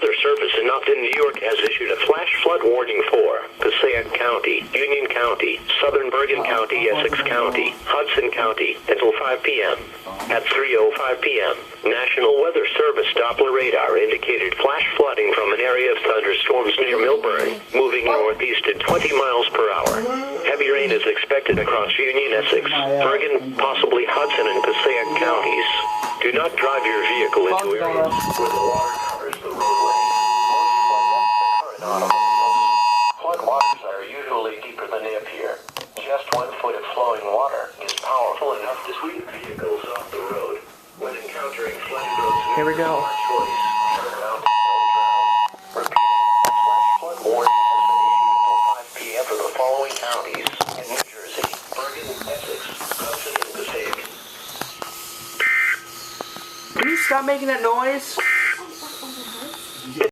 Weather Service in Upton, New York has issued a flash flood warning for Passaic County, Union County, Southern Bergen County, Essex County, Hudson County until 5 p.m. At 3:05 p.m., National Weather Service Doppler radar indicated flash flooding from an area of thunderstorms near Millburn, moving northeast at 20 miles per hour. Heavy rain is expected across Union, Essex, Bergen, possibly Hudson and Passaic counties. Do not drive your vehicle into areas where the water covers the roadway. Most floodwaters occur in autumn. Floodwaters are usually deeper than they appear. Just 1 foot of flowing water is powerful enough to sweep vehicles off the road. When encountering flooded roads, here we go. choice, turn around and don't drown. Repeating, a flash flood warning has been issued until 5 p.m. for the following counties in New Jersey: Bergen, Essex, Hudson, and Passaic. Can you stop making that noise?